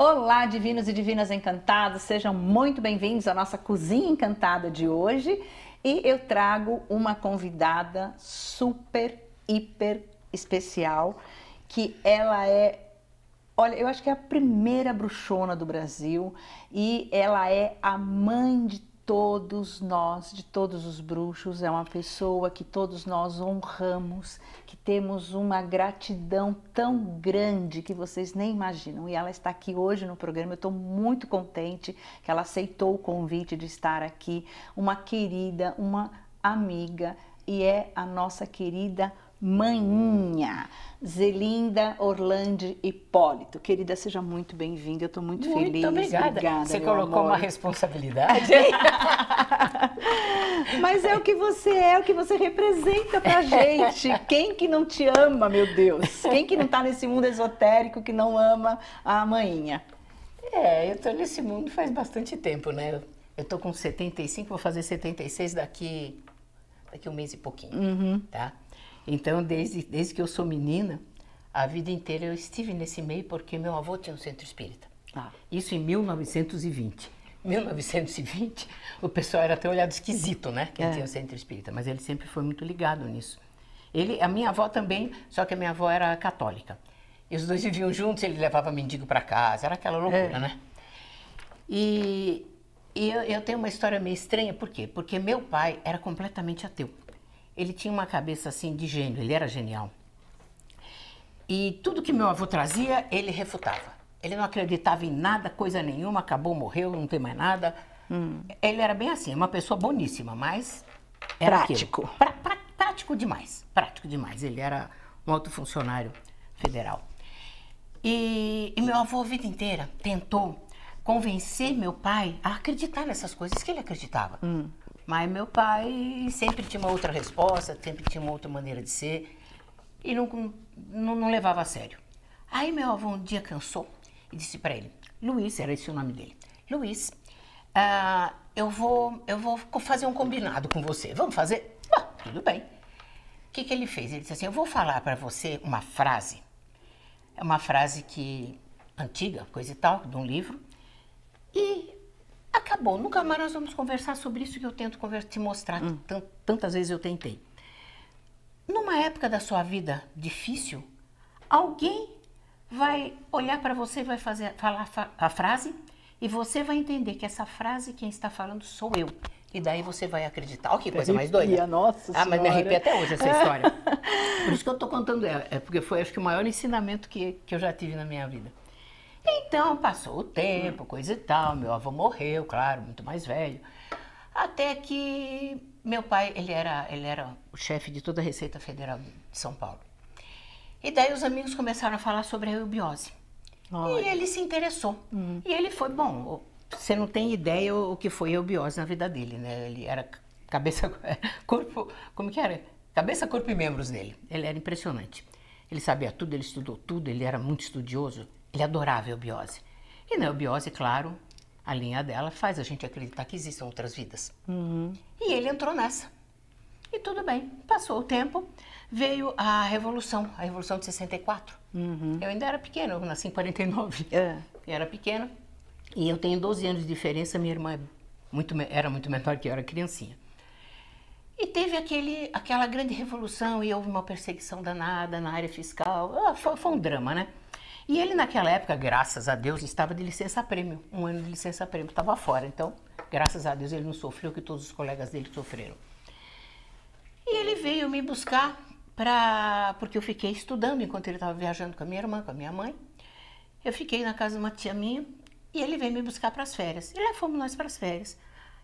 Olá, divinos e divinas encantados, sejam muito bem-vindos à nossa Cozinha Encantada de hoje. E eu trago uma convidada super, hiper especial, que ela é, olha, eu acho que é a primeira bruxona do Brasil e ela é a mãe de todos nós, de todos os bruxos. É uma pessoa que todos nós honramos, que temos uma gratidão tão grande que vocês nem imaginam. E ela está aqui hoje no programa. Eu estou muito contente que ela aceitou o convite de estar aqui. Uma querida, uma amiga, e é a nossa querida Maninha, Zelinda Orlandi Hipólito. Querida, seja muito bem-vinda, eu estou muito feliz. Obrigada. Você colocou uma responsabilidade. Mas é o que você é, o que você representa pra gente. Quem que não te ama, meu Deus? Quem que não tá nesse mundo esotérico que não ama a Maninha? Eu tô nesse mundo faz bastante tempo, né? Eu tô com 75, vou fazer 76 daqui um mês e pouquinho, tá? Então, desde que eu sou menina, a vida inteira eu estive nesse meio porque meu avô tinha um centro espírita. Isso em 1920. 1920, o pessoal era até olhado esquisito, né? Quem tinha um centro espírita, mas ele sempre foi muito ligado nisso. A minha avó também, só que a minha avó era católica. E os dois viviam juntos, ele levava mendigo para casa, era aquela loucura, né? E eu tenho uma história meio estranha, por quê? Porque meu pai era completamente ateu. Ele tinha uma cabeça assim de gênio, ele era genial. E tudo que meu avô trazia, ele refutava. Ele não acreditava em nada, coisa nenhuma, acabou, morreu, não tem mais nada. Ele era bem assim, uma pessoa boníssima, mas era prático. Prático demais, prático demais. Ele era um alto funcionário federal. E meu avô a vida inteira tentou convencer meu pai a acreditar nessas coisas que ele acreditava. Mas meu pai sempre tinha uma outra resposta, sempre tinha uma outra maneira de ser e não levava a sério. Aí meu avô um dia cansou e disse para ele, Luiz, era esse o nome dele, Luiz, eu vou fazer um combinado com você, vamos fazer? Tudo bem. O que ele fez? Ele disse assim, eu vou falar para você uma frase, é uma frase antiga, coisa e tal, de um livro, e acabou, nunca mais nós vamos conversar sobre isso que eu tento te mostrar, tantas vezes eu tentei. Numa época da sua vida difícil, alguém vai olhar para você e vai falar a frase e você vai entender que essa frase quem está falando sou eu. E daí você vai acreditar. Olha que coisa mais doida. Nossa Senhora. Mas me arrepia até hoje essa história. Por isso que eu estou contando ela. Porque foi, acho que, o maior ensinamento que eu já tive na minha vida. Então, passou o tempo, coisa e tal. Meu avô morreu, claro, muito mais velho. Até que meu pai, ele era o chefe de toda a Receita Federal de São Paulo. E daí os amigos começaram a falar sobre a eubiose. E ele se interessou. E ele foi, bom, você não tem ideia o que foi a eubiose na vida dele, né? Ele era corpo, como que era? Cabeça, corpo e membros dele. Ele era impressionante. Ele sabia tudo, ele estudou tudo, ele era muito estudioso. Ele adorava a eubiose. E na eubiose, claro, a linha dela faz a gente acreditar que existem outras vidas. E ele entrou nessa. E tudo bem, passou o tempo, veio a Revolução de 64. Eu ainda era pequena, eu nasci em 49. Eu era pequena e eu tenho 12 anos de diferença, minha irmã era muito menor que eu, era criancinha. E teve aquela grande revolução e houve uma perseguição danada na área fiscal, foi um drama, né? E ele naquela época, graças a Deus, estava de licença-prêmio, um ano de licença-prêmio, estava fora. Então, graças a Deus, ele não sofreu o que todos os colegas dele sofreram. E ele veio me buscar porque eu fiquei estudando enquanto ele estava viajando com a minha irmã, com a minha mãe. Eu fiquei na casa de uma tia minha e ele veio me buscar para as férias. E lá fomos nós para as férias.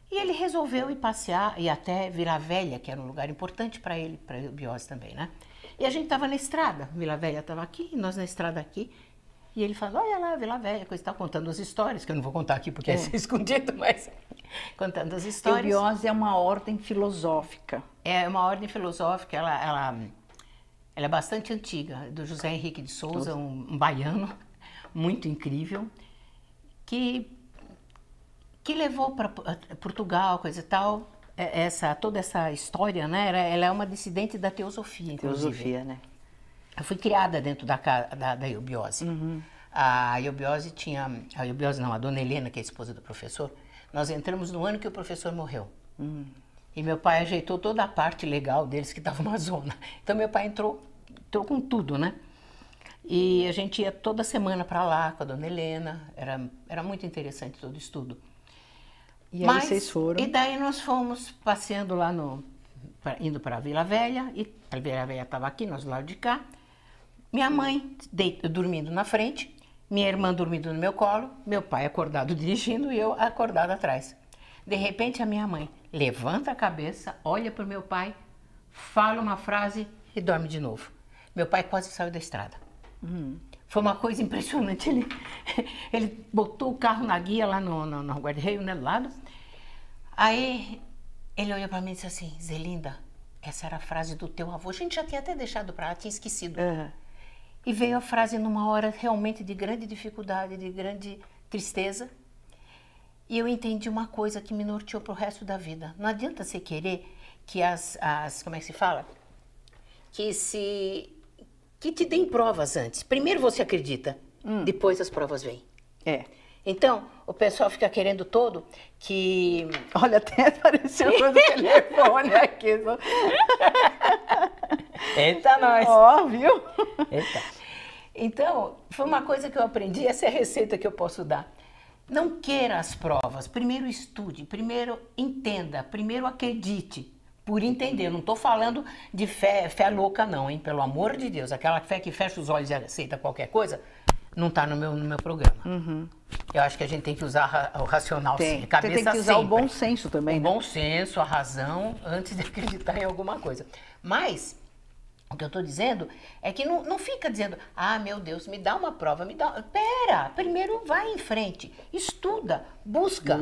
E ele resolveu ir passear e até Vila Velha, que era um lugar importante para ele, para a eubiose também, né? E a gente estava na estrada, Vila Velha estava aqui, nós na estrada aqui. E ele falou, olha lá, Vila Velha, coisa está contando as histórias, que eu não vou contar aqui porque é escondido, mas contando as histórias. Eubiose é uma ordem filosófica. É uma ordem filosófica, ela é bastante antiga, do José Henrique de Souza, um baiano muito incrível, que levou para Portugal, coisa e tal, toda essa história, né? Ela é uma dissidente da teosofia, inclusive. Teosofia, né? Eu fui criada dentro da eubiose. A Eubiose tinha... A Eubiose não, a dona Helena, que é a esposa do professor, nós entramos no ano que o professor morreu. E meu pai ajeitou toda a parte legal deles, que estava uma zona. Então meu pai entrou com tudo, né? E a gente ia toda semana para lá com a dona Helena. Era muito interessante todo o estudo. E aí vocês foram? E daí nós fomos passeando lá indo para a Vila Velha. E a Vila Velha estava aqui, nós do lado de cá. Minha mãe dormindo na frente, minha irmã dormindo no meu colo, meu pai acordado dirigindo e eu acordado atrás. De repente a minha mãe levanta a cabeça, olha para o meu pai, fala uma frase e dorme de novo. Meu pai quase saiu da estrada. Foi uma coisa impressionante. Ele botou o carro na guia lá no guarda-reio, né, do lado. Aí ele olhou para mim e disse assim: Zelinda, essa era a frase do teu avô. A gente já tinha até deixado para lá, tinha esquecido. E veio a frase numa hora realmente de grande dificuldade, de grande tristeza. E eu entendi uma coisa que me norteou para o resto da vida. Não adianta você querer que como é que se fala? Que te deem provas antes. Primeiro você acredita, depois as provas vêm. Então, o pessoal fica querendo todo que... Olha, até apareceu o telefone aqui. Eita, nós! Ó, viu? Eita. Então, foi uma coisa que eu aprendi, essa é a receita que eu posso dar. Não queira as provas, primeiro estude, primeiro entenda, primeiro acredite. Por entender, eu não estou falando de fé louca não, hein? Pelo amor de Deus, aquela fé que fecha os olhos e aceita qualquer coisa, não está no meu programa. Eu acho que a gente tem que usar o racional, sim, a cabeça. Você tem que usar sempre. O bom senso também, né? O bom senso, a razão, antes de acreditar em alguma coisa. Mas o que eu estou dizendo é que não fica dizendo, ah, meu Deus, me dá uma prova, me dá... Pera, primeiro vai em frente, estuda, busca.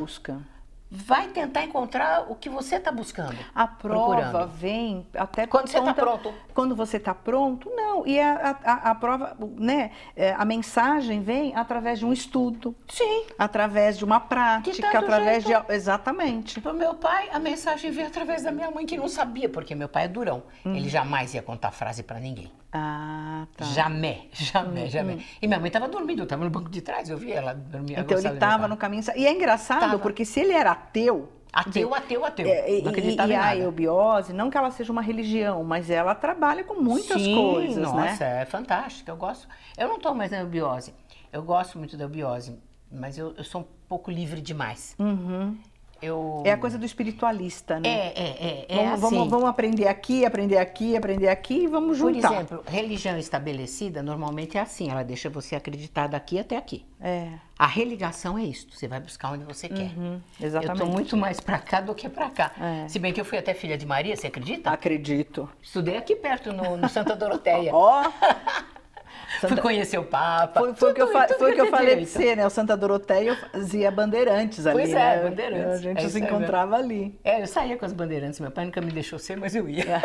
Vai tentar encontrar o que você está buscando. A prova vem até quando você está pronto. Quando você está pronto, não. E a prova, né? A mensagem vem através de um estudo. Sim. Através de uma prática, através de... Exatamente. Para o meu pai, a mensagem veio através da minha mãe, que não sabia, porque meu pai é durão. Ele jamais ia contar frase para ninguém. Ah, tá. Jamais. E minha mãe estava dormindo, eu estava no banco de trás, eu vi ela dormir. Então ele estava no caminho... E é engraçado, porque se ele era ateu... Ateu. Não acreditava em nada. nada. E a eubiose, não que ela seja uma religião, mas ela trabalha com muitas coisas, nossa, né? Nossa, é fantástico, eu gosto. Eu não estou mais na eubiose, eu gosto muito da eubiose, mas eu sou um pouco livre demais. É a coisa do espiritualista, né? Vamos aprender aqui e vamos juntar. Por exemplo, religião estabelecida normalmente é assim, ela deixa você acreditar daqui até aqui. A religação é isto, você vai buscar onde você quer. Exatamente. Eu estou muito mais para cá do que para cá. Se bem que eu fui até filha de Maria, você acredita? Acredito. Estudei aqui perto, no Santa Doroteia. Fui conhecer o Papa. Foi o que eu falei para você, né? O Santa Doroteia fazia bandeirantes ali, né? Bandeirantes. A gente se encontrava ali. Eu saía com as bandeirantes. Meu pai nunca me deixou ser, mas eu ia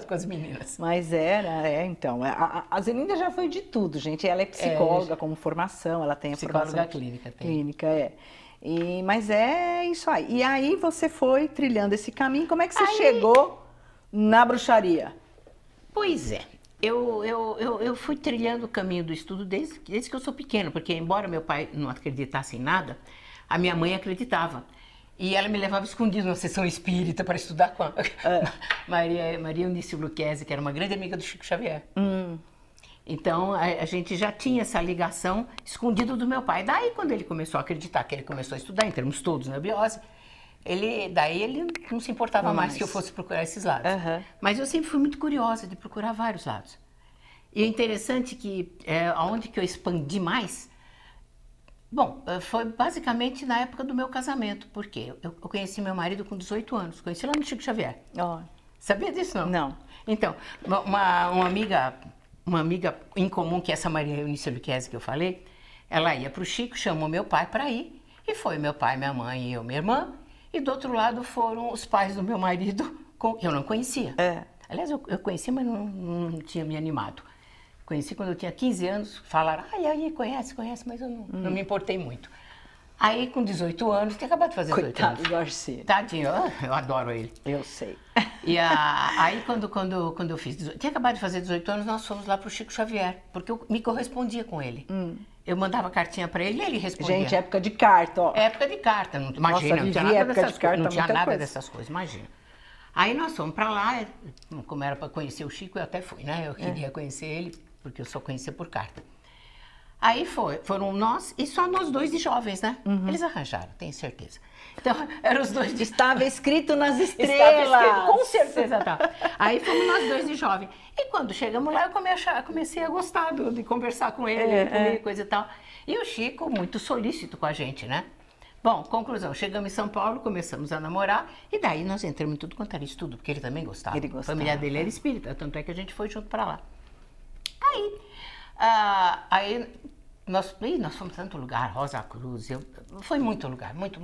com as meninas. Mas então. A Zelinda já foi de tudo, gente. Ela é psicóloga como formação, ela tem a psicóloga clínica. Clínica, mas é isso aí. E aí você foi trilhando esse caminho. Como é que você chegou na bruxaria? Pois é. Eu fui trilhando o caminho do estudo desde que eu sou pequena, porque embora meu pai não acreditasse em nada, a minha mãe acreditava. E ela me levava escondido na sessão espírita para estudar com a Maria Eunice Luquezzi, que era uma grande amiga do Chico Xavier. Então, a gente já tinha essa ligação escondida do meu pai. Daí, quando ele começou a acreditar, que ele começou a estudar, em termos todos na biose, daí ele não se importava mais que eu fosse procurar esses lados. Mas eu sempre fui muito curiosa de procurar vários lados. E é interessante que, aonde que eu expandi mais, foi basicamente na época do meu casamento. Por quê? Eu conheci meu marido com 18 anos, conheci lá no Chico Xavier. Sabia disso, não? Não. Então, uma amiga em comum, que é essa Maria Eunice Luquezzi que eu falei, ela ia para o Chico, chamou meu pai para ir, e foi meu pai, minha mãe e eu, minha irmã. E do outro lado foram os pais do meu marido, que eu não conhecia. Aliás, eu conheci, mas não tinha me animado. Conheci quando eu tinha 15 anos, falaram, aí, conhece, mas eu não me importei muito. Aí, com 18 anos, tinha acabado de fazer 18 anos. Coitado do Garcia. Tadinho, eu adoro ele. Eu sei. E aí, quando eu fiz 18, tinha acabado de fazer 18 anos, nós fomos lá para o Chico Xavier, porque eu me correspondia com ele. Eu mandava cartinha para ele e ele respondia. Gente, época de carta, ó. Época de carta, não, imagina, Nossa, não tinha vivi nada época dessas de carta, coisas, não tinha muita nada coisa. dessas coisas, imagina. Aí nós fomos para lá, como era para conhecer o Chico, eu até fui, né? Eu queria conhecer ele, porque eu só conhecia por carta. Aí foram nós, e só nós dois de jovens, né? Eles arranjaram, tenho certeza. Então, eram os dois de... Estava escrito nas estrelas. Estava escrito, com certeza tá. Aí fomos nós dois de jovem. E quando chegamos lá, eu comecei a gostar de conversar com ele, comer, coisa e tal. E o Chico, muito solícito com a gente, né? Bom, conclusão, chegamos em São Paulo, começamos a namorar, e daí nós entramos em tudo quanto era estudo, porque ele também gostava. Ele gostava. A família dele era espírita, tanto é que a gente foi junto para lá. Aí nós fomos tanto lugar, Rosa Cruz, foi muito lugar, muito.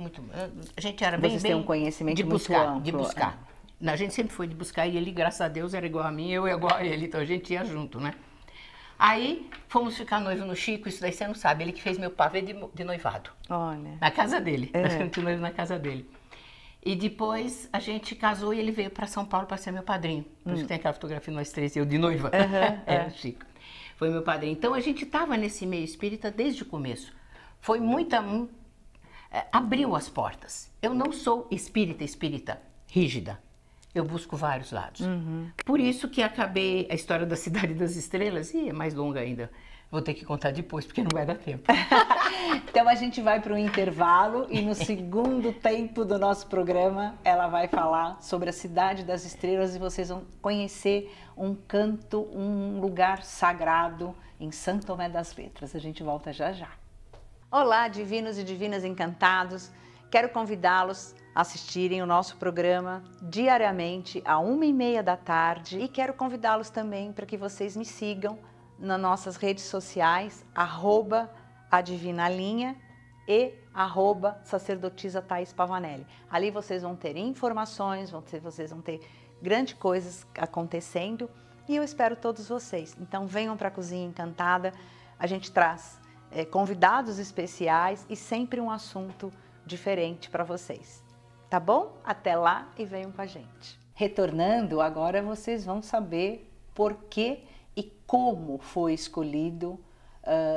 A gente era bem... Vocês têm um conhecimento de muito buscar, amplo. de buscar. A gente sempre foi de buscar e ele, graças a Deus, era igual a mim, eu igual a ele, então a gente ia junto, né? Aí fomos ficar noivo no Chico, isso daí você não sabe, ele que fez meu pavê de noivado. Olha. Na casa dele, nós ficamos de noivo na casa dele. E depois a gente casou e ele veio para São Paulo para ser meu padrinho. Por isso que tem aquela fotografia nós três, eu de noiva. O Chico. Foi meu padrinho. Então a gente estava nesse meio espírita desde o começo. Foi abriu as portas. Eu não sou espírita rígida. Eu busco vários lados. Por isso que acabei a história da Cidade das Estrelas, e é mais longa ainda. Vou ter que contar depois, porque não vai dar tempo. Então a gente vai para o intervalo e no segundo tempo do nosso programa ela vai falar sobre a Cidade das Estrelas e vocês vão conhecer um canto, um lugar sagrado em São Tomé das Letras. A gente volta já já. Olá, divinos e divinas encantados. Quero convidá-los a assistirem o nosso programa diariamente às 1h30 da tarde e quero convidá-los também para que vocês me sigam nas nossas redes sociais, @adivinalinha e @sacerdotisa Thaís Pavanelli. Ali vocês vão ter informações, vocês vão ter grandes coisas acontecendo e eu espero todos vocês. Então venham para a Cozinha Encantada, a gente traz convidados especiais e sempre um assunto diferente para vocês. Tá bom? Até lá e venham com a gente. Retornando, agora vocês vão saber por que e como foi escolhido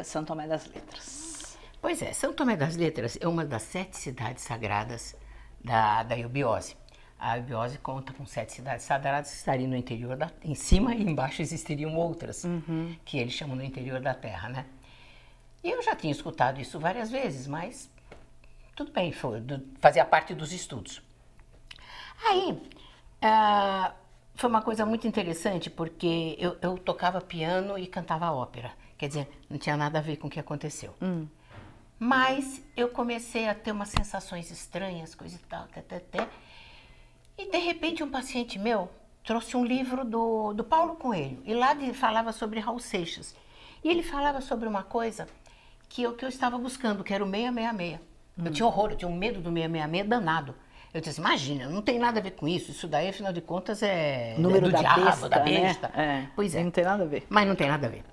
São Tomé das Letras. Pois é, São Tomé das Letras é uma das 7 cidades sagradas da Eubiose. A Eubiose conta com 7 cidades sagradas que estariam no interior em cima e embaixo existiriam outras, que eles chamam no interior da terra, né? E eu já tinha escutado isso várias vezes, mas tudo bem, fazia parte dos estudos. Aí, foi uma coisa muito interessante, porque eu tocava piano e cantava ópera. Quer dizer, não tinha nada a ver com o que aconteceu. Mas eu comecei a ter umas sensações estranhas, coisa e tal, e de repente um paciente meu trouxe um livro do Paulo Coelho, e lá falava sobre Raul Seixas. E ele falava sobre uma coisa que eu estava buscando, que era o 666. Eu tinha horror, eu tinha um medo do 666 danado. Eu disse, imagina, não tem nada a ver com isso. Isso daí, afinal de contas, é número do da diabo, besta, da besta. Né? Pois é. Não tem nada a ver. Mas não tem nada a ver.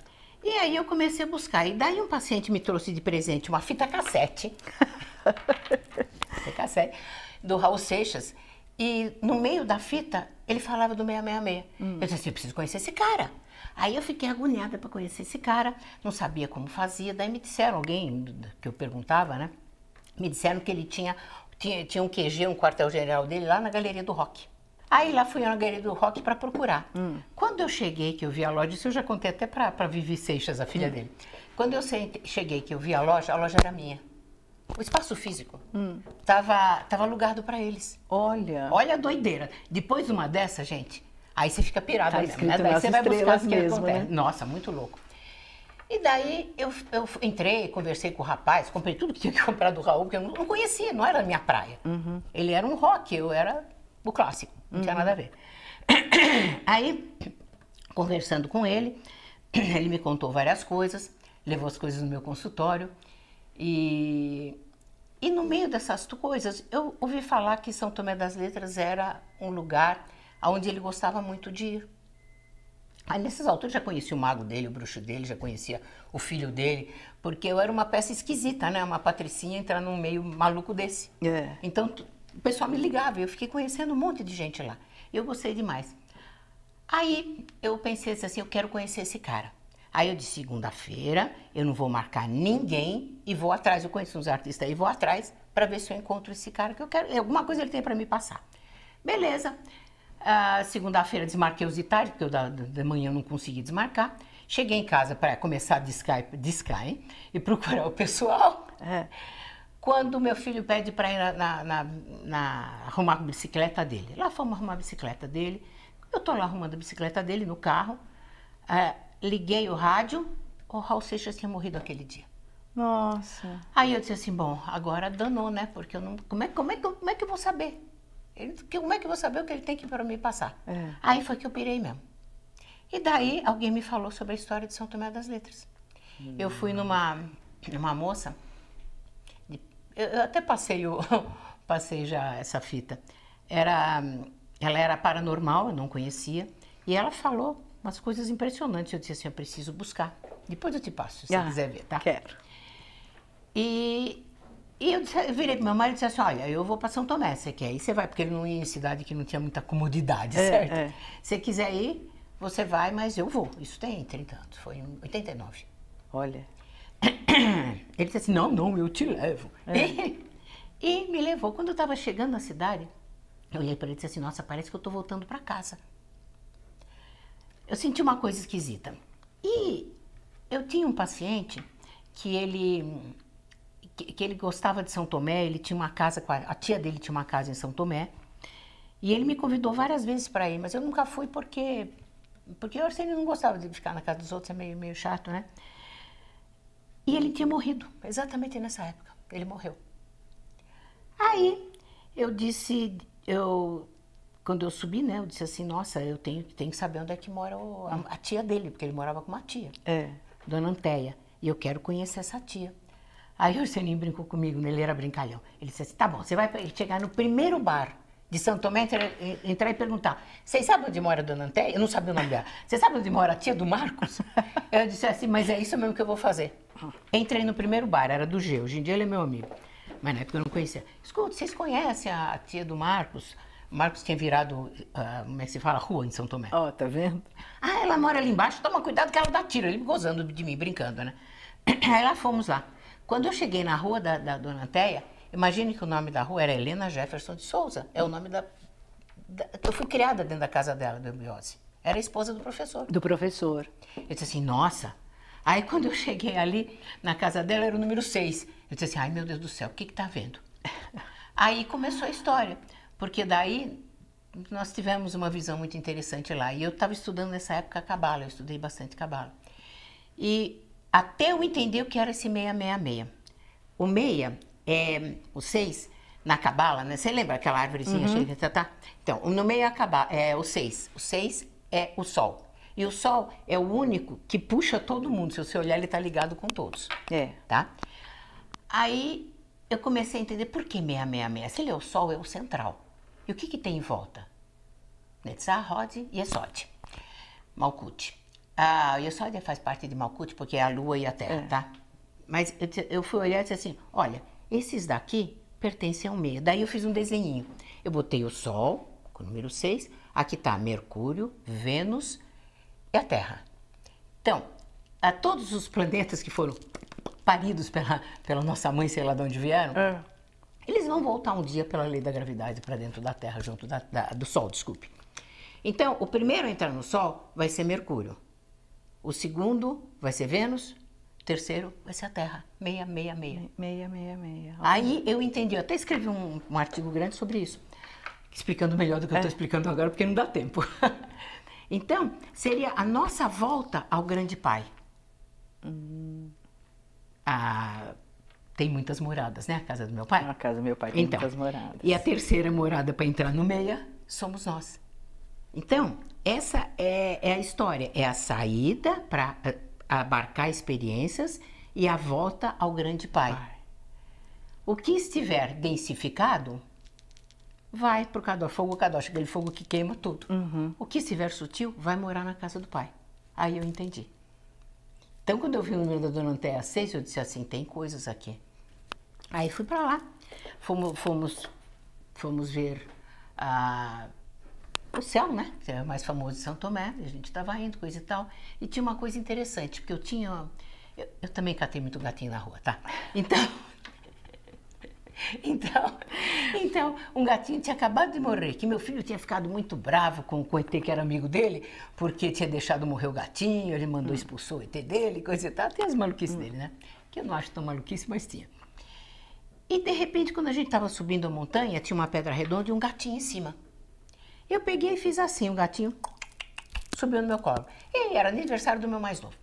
E aí eu comecei a buscar. E daí um paciente me trouxe de presente uma fita cassete. Do Raul Seixas. E no meio da fita, ele falava do 666. Eu disse assim, eu preciso conhecer esse cara. Aí eu fiquei agoniada para conhecer esse cara. Não sabia como fazia. Daí me disseram, alguém que eu perguntava, né? Me disseram que ele tinha um QG, um quartel-general dele lá na Galeria do Rock. Aí lá fui eu na Galeria do Rock para procurar. Quando eu cheguei, que eu vi a loja, isso eu já contei até para Vivi Seixas, a filha dele. Quando eu cheguei, que eu vi a loja era minha. O espaço físico tava alugado para eles. Olha a doideira. Depois de uma dessa, gente, aí você fica pirada mesmo, né? Daí você vai buscar as que acontece. Né? Nossa, muito louco. E daí eu entrei, conversei com o rapaz, comprei tudo que tinha que comprar do Raul, porque eu não conhecia, não era a minha praia. Ele era um rock, eu era o clássico, não tinha nada a ver. Aí, conversando com ele, ele me contou várias coisas, levou as coisas no meu consultório e no meio dessas coisas, eu ouvi falar que São Tomé das Letras era um lugar onde ele gostava muito de ir. Aí, nessas alturas, já conhecia o mago dele, o bruxo dele, já conhecia o filho dele, porque eu era uma peça esquisita, né? Uma patricinha entrar num meio maluco desse. Então, o pessoal me ligava e eu fiquei conhecendo um monte de gente lá. Eu gostei demais. Aí, eu pensei assim, eu quero conhecer esse cara. Aí eu disse, segunda-feira eu não vou marcar ninguém e vou atrás. Eu conheço uns artistas aí, vou atrás para ver se eu encontro esse cara que eu quero. Alguma coisa ele tem para me passar. Beleza. Segunda-feira desmarquei os detalhes, porque da manhã eu não consegui desmarcar. Cheguei em casa para começar a discar e procurar o pessoal. Quando meu filho pede para ir arrumar a bicicleta dele. Lá fomos arrumar a bicicleta dele. Eu tô lá arrumando a bicicleta dele no carro. Liguei o rádio. O Raul Seixas tinha morrido aquele dia. Nossa. Aí eu disse assim, bom, agora danou, né? Porque eu não... Como é que eu vou saber? Como é que eu vou saber o que ele tem que para me passar? Aí foi que eu pirei mesmo. E daí alguém me falou sobre a história de São Tomé das Letras. Eu fui numa moça, eu até passei já essa fita. Ela era paranormal, eu não conhecia, e ela falou umas coisas impressionantes. Eu disse assim, eu preciso buscar. Depois eu te passo, se você quiser ver, tá? Quero. E eu virei pro meu marido e disse assim, olha, eu vou para São Tomé, você quer ir? Você vai, porque ele não ia em cidade que não tinha muita comodidade, certo? Se você quiser ir, você vai, mas eu vou. Isso tem 30 anos, foi em 89. Olha. Ele disse assim, não, eu te levo. E me levou. Quando eu estava chegando na cidade, eu olhei para ele e disse assim, nossa, parece que eu estou voltando para casa. Eu senti uma coisa esquisita. E eu tinha um paciente que ele gostava de São Tomé, ele tinha uma casa, a tia dele tinha uma casa em São Tomé, e ele me convidou várias vezes para ir, mas eu nunca fui porque o Arsenio não gostava de ficar na casa dos outros, é meio chato, né? E ele tinha morrido, exatamente nessa época, ele morreu. Aí eu disse, quando eu subi, né, eu disse assim, nossa, eu tenho que saber onde é que mora a tia dele, porque ele morava com uma tia, Dona Antéia, e eu quero conhecer essa tia. Aí o Arsenio brincou comigo, ele era brincalhão. Ele disse assim, tá bom, você vai chegar no primeiro bar de São Tomé, entrar e perguntar, vocês sabem onde mora a Dona Antéia? Eu não sabia o nome dela. Você sabe onde mora a tia do Marcos? Eu disse assim, mas é isso mesmo que eu vou fazer. Entrei no primeiro bar, era do G, hoje em dia ele é meu amigo. Mas na época eu não conhecia. Escuta, vocês conhecem a tia do Marcos? O Marcos tinha virado, como é que se fala, rua em São Tomé. Tá vendo? Ela mora ali embaixo, toma cuidado que ela dá tiro. Ele gozando de mim, brincando, né? Aí lá fomos lá. Quando eu cheguei na rua da Dona Antéia, imagine que o nome da rua era Helena Jefferson de Souza. É o nome eu fui criada dentro da casa dela, do Embiose. Era a esposa do professor. Do professor. Eu disse assim, nossa. Aí quando eu cheguei ali, na casa dela, era o número 6. Eu disse assim, ai meu Deus do céu, o que tá vendo? Aí começou a história. Porque daí nós tivemos uma visão muito interessante lá. E eu estava estudando nessa época a Cabala, eu estudei bastante Cabala. E até eu entender o que era esse 666. O 6 é o 6 na Cabala, né? Você lembra aquela árvorezinha cheia de tá? Então, no meio é o 6. O 6 é o Sol. E o Sol é o único que puxa todo mundo. Se você olhar, ele está ligado com todos. Tá? Aí eu comecei a entender por que 666. Se ele é o Sol, é o central. E o que tem em volta? Netzah, Hod e Yesod. Malkut. Yesod faz parte de Malkut porque é a Lua e a Terra, tá? Mas eu fui olhar e disse assim, olha, esses daqui pertencem ao 6. Daí eu fiz um desenhinho. Eu botei o Sol, com o número 6. Aqui está Mercúrio, Vênus e a Terra. Então, todos os planetas que foram paridos pela nossa mãe, sei lá de onde vieram, eles vão voltar um dia pela lei da gravidade para dentro da Terra, junto do Sol, desculpe. Então, o primeiro a entrar no Sol vai ser Mercúrio. O segundo vai ser Vênus. O terceiro vai ser a Terra. 666. 666. Aí eu entendi. Eu até escrevi um artigo grande sobre isso. Explicando melhor do que eu estou explicando agora, porque não dá tempo. Então, seria a nossa volta ao grande pai. Tem muitas moradas, né? A casa do meu pai. A casa do meu pai tem muitas moradas. E a terceira morada para entrar no 6 somos nós. Então, essa é a história. É a saída para abarcar experiências e a volta ao grande pai. O que estiver densificado vai para o Kadosh, fogo Kadosh, aquele fogo que queima tudo. O que estiver sutil vai morar na casa do pai. Aí eu entendi. Então, quando eu vi o número da Dona Antéia 6, eu disse assim, tem coisas aqui. Aí fui para lá. Fomos ver o céu, né? Que é o mais famoso de São Tomé. A gente estava indo, coisa e tal. E tinha uma coisa interessante, porque eu tinha... Eu também catei muito gatinho na rua, tá? Então, um gatinho tinha acabado de morrer, que meu filho tinha ficado muito bravo com o ET que era amigo dele, porque tinha deixado morrer o gatinho, ele mandou expulsou o ET dele, coisa e tal. Tem as maluquices dele, né? Que eu não acho tão maluquice, mas tinha. E de repente, quando a gente estava subindo a montanha, tinha uma pedra redonda e um gatinho em cima. Eu peguei e fiz assim, o gatinho subiu no meu colo. E era aniversário do meu mais novo.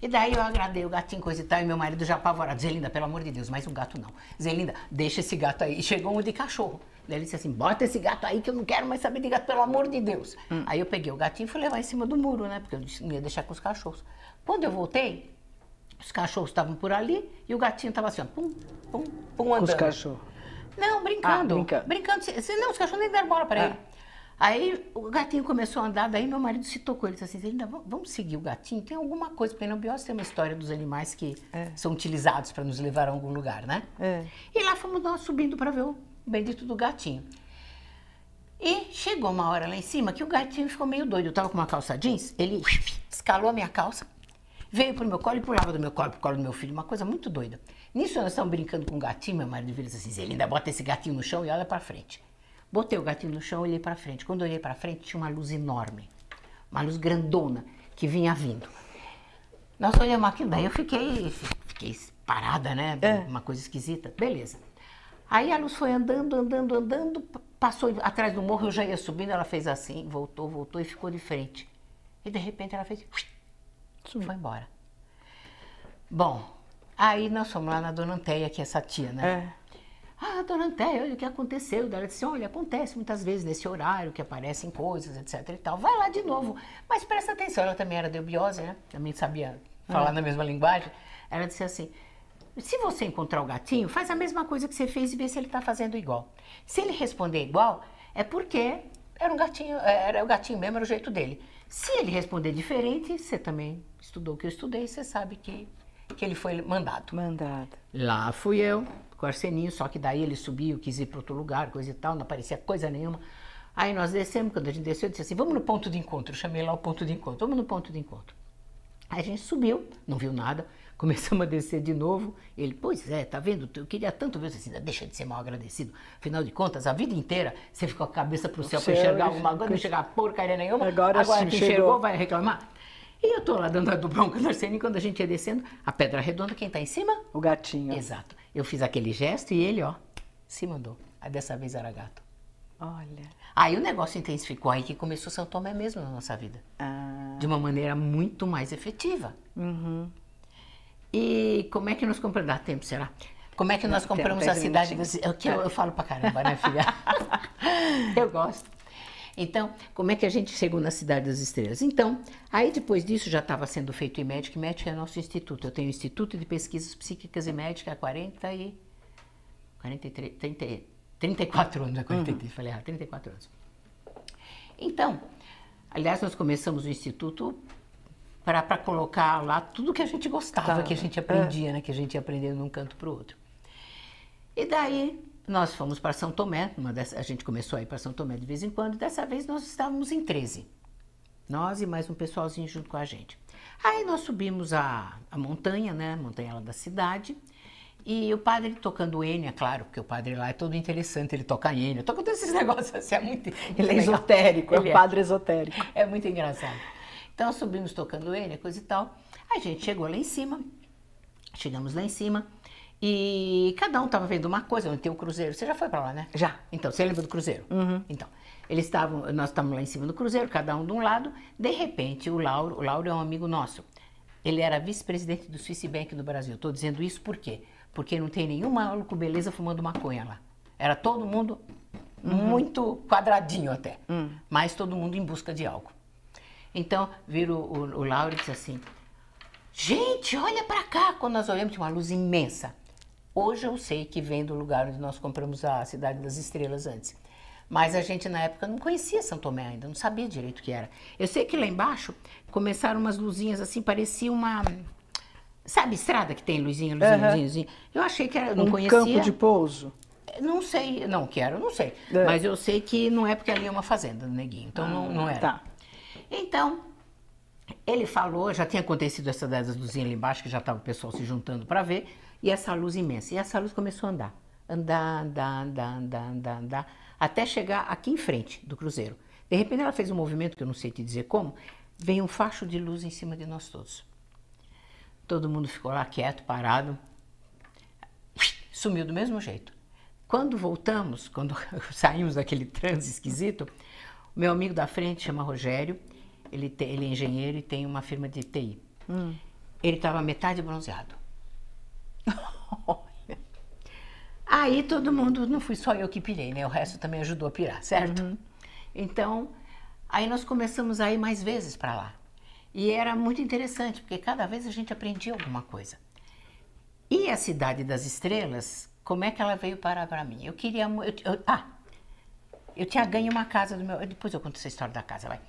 E daí eu agradei o gatinho, coisa e tal, e meu marido já apavorado. Zelinda, pelo amor de Deus, mais um gato não. Zelinda, deixa esse gato aí. E chegou um de cachorro. Daí ele disse assim, bota esse gato aí que eu não quero mais saber de gato, pelo amor de Deus. Aí eu peguei o gatinho e fui levar em cima do muro, né? Porque eu não ia deixar com os cachorros. Quando eu voltei, os cachorros estavam por ali e o gatinho estava assim, ó, pum, pum, pum, andando. Com os cachorros? Não, brincando. Brincando. Brincando. Não, os cachorros nem deram bola para ele. Aí o gatinho começou a andar, daí meu marido se tocou. Ele disse assim, Zelinda, vamos seguir o gatinho? Tem alguma coisa, porque na biose tem uma história dos animais que são utilizados para nos levar a algum lugar, né? E lá fomos nós subindo para ver o bendito do gatinho. E chegou uma hora lá em cima que o gatinho ficou meio doido. Eu tava com uma calça jeans, ele escalou a minha calça, veio pro meu colo e pulava do meu colo pro colo do meu filho, uma coisa muito doida. Nisso nós estamos brincando com o gatinho, meu marido vira assim, Zelinda, bota esse gatinho no chão e olha para frente. Botei o gatinho no chão e olhei para frente. Quando eu olhei para frente, tinha uma luz enorme, uma luz grandona que vinha vindo. Nós olhamos aquilo, daí eu fiquei parada, né? Uma coisa esquisita. Beleza. Aí a luz foi andando, passou atrás do morro, eu já ia subindo, ela fez assim, voltou e ficou de frente. E de repente ela fez, foi embora. Bom, aí nós fomos lá na Dona Anteia, que é essa tia, né? Ah, Dona Anteia, olha o que aconteceu. Ela disse, olha, acontece muitas vezes nesse horário que aparecem coisas, etc e tal. Vai lá de novo, mas presta atenção. Ela também era de biose, né? Também sabia falar na mesma linguagem. Ela disse assim, se você encontrar o gatinho, faz a mesma coisa que você fez e vê se ele está fazendo igual. Se ele responder igual, é porque era um gatinho, era o gatinho mesmo, era o jeito dele. Se ele responder diferente, você também estudou o que eu estudei, você sabe que ele foi mandado. Lá fui eu, com o Arseninho, só que daí ele subiu, quis ir para outro lugar, coisa e tal, não aparecia coisa nenhuma. Aí nós descemos, quando a gente desceu, eu disse assim, vamos no ponto de encontro. Eu chamei lá o ponto de encontro, vamos no ponto de encontro. Aí a gente subiu, não viu nada, começamos a descer de novo. Ele, pois é, tá vendo? Eu queria tanto ver você, assim, deixa de ser mal agradecido. Afinal de contas, a vida inteira você ficou com a cabeça pro céu para enxergar alguma coisa, não enxergar porcaria nenhuma. Agora que enxergou, vai reclamar. E eu tô lá dando a do bronca no Arsenio, quando a gente ia descendo, a pedra redonda, quem tá em cima? O gatinho. Exato. Eu fiz aquele gesto e ele, ó, se mandou. Aí dessa vez era gato. Olha. Aí o negócio intensificou, aí que começou São Tomé mesmo na nossa vida. De uma maneira muito mais efetiva. E como é que nós compramos? Dá tempo, será? Como é que nós compramos a cidade das... Eu falo pra caramba, né, filha? Eu gosto. Então, como é que a gente chegou na Cidade das Estrelas? Então, aí depois disso já estava sendo feito IMEDIC. IMEDIC é nosso instituto. Eu tenho o Instituto de Pesquisas Psíquicas e Médicas há 34 anos. 43, falei, 34 anos. Então, aliás, nós começamos o instituto para colocar lá tudo que a gente gostava, que a gente aprendia, né? Que a gente ia aprendendo de um canto para o outro. E daí... nós fomos para São Tomé, a gente começou a ir para São Tomé de vez em quando, e dessa vez nós estávamos em 13. Nós e mais um pessoalzinho junto com a gente. Aí nós subimos a montanha, né, a montanha lá da cidade, e o padre tocando Enya, claro, porque o padre lá é todo interessante, ele toca Enya, toca todos esses negócios assim, é muito Ele é esotérico, é um padre esotérico. É muito engraçado. Então subimos tocando Enya, coisa e tal, a gente chegou lá em cima, chegamos lá em cima, e cada um estava vendo uma coisa, onde tem o cruzeiro. Você já foi para lá, né? Já. Então, você lembra do cruzeiro? Então, nós estávamos lá em cima do cruzeiro, cada um de um lado. De repente, o Lauro é um amigo nosso. Ele era vice-presidente do Swiss Bank do Brasil. Estou dizendo isso por quê? Porque não tem nenhum maluco beleza fumando maconha lá. Era todo mundo muito quadradinho até, mas todo mundo em busca de algo. Então, vira o Lauro e disse assim, gente, olha para cá. Quando nós olhamos, tinha uma luz imensa. Hoje eu sei que vem do lugar onde nós compramos a Cidade das Estrelas antes. Mas a gente na época não conhecia São Tomé ainda, não sabia direito o que era. Eu sei que lá embaixo começaram umas luzinhas assim, parecia uma... Sabe, estrada que tem luzinha. Eu achei que era, não conhecia. Um campo de pouso. Não sei, não quero, não sei. É. Mas eu sei que não é porque ali é uma fazenda do Neguinho, então não era. Tá. Então, ele falou, já tinha acontecido essa das luzinhas ali embaixo, que já estava o pessoal se juntando para ver, e essa luz imensa. E essa luz começou a andar, andar, até chegar aqui em frente do cruzeiro. De repente ela fez um movimento, que eu não sei te dizer como, veio um facho de luz em cima de nós todos. Todo mundo ficou lá quieto, parado, sumiu do mesmo jeito. Quando voltamos, quando saímos daquele transe esquisito, o meu amigo da frente chama Rogério, ele é engenheiro e tem uma firma de TI. Ele estava metade bronzeado. Olha. Aí todo mundo, não fui só eu que pirei, né? O resto também ajudou a pirar, certo? Então, aí nós começamos a ir mais vezes para lá. E era muito interessante, porque cada vez a gente aprendia alguma coisa. E a Cidade das Estrelas, como é que ela veio parar para mim? Eu queria... eu tinha ganho uma casa do meu... Depois eu conto essa história da casa, vai.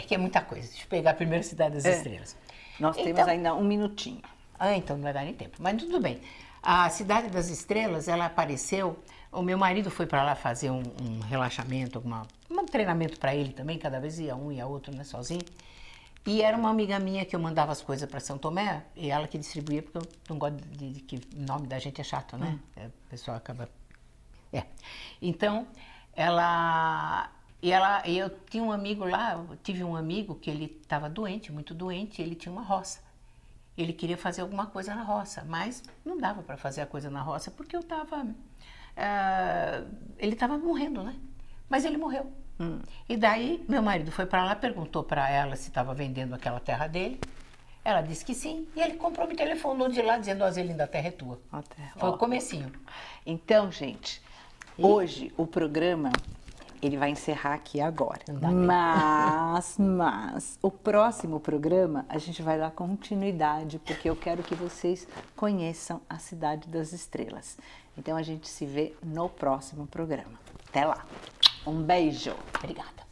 Que é muita coisa. Deixa eu pegar primeiro a Cidade das Estrelas. Nós temos ainda um minutinho. Então não vai dar nem tempo, mas tudo bem. A Cidade das Estrelas, ela apareceu... O meu marido foi para lá fazer um relaxamento, um treinamento para ele também, cada vez ia um, ia outro, né, sozinho. E era uma amiga minha que eu mandava as coisas para São Tomé, e ela que distribuía, porque eu não gosto de que o nome da gente é chato, né? O pessoal acaba... Então, e eu tinha um amigo lá, eu tive um amigo que ele estava doente, muito doente, e ele tinha uma roça. Ele queria fazer alguma coisa na roça, mas não dava para fazer a coisa na roça, porque eu estava... ele estava morrendo, né? Mas ele morreu. E daí, meu marido foi para lá, perguntou para ela se estava vendendo aquela terra dele. Ela disse que sim. E ele comprou, me telefonou de lá, dizendo, ó, Zelinda, a terra é tua. Foi o comecinho. Então, gente, hoje o programa, ele vai encerrar aqui agora. Mas, o próximo programa, a gente vai dar continuidade, porque eu quero que vocês conheçam a Cidade das Estrelas. Então, a gente se vê no próximo programa. Até lá. Um beijo. Obrigada.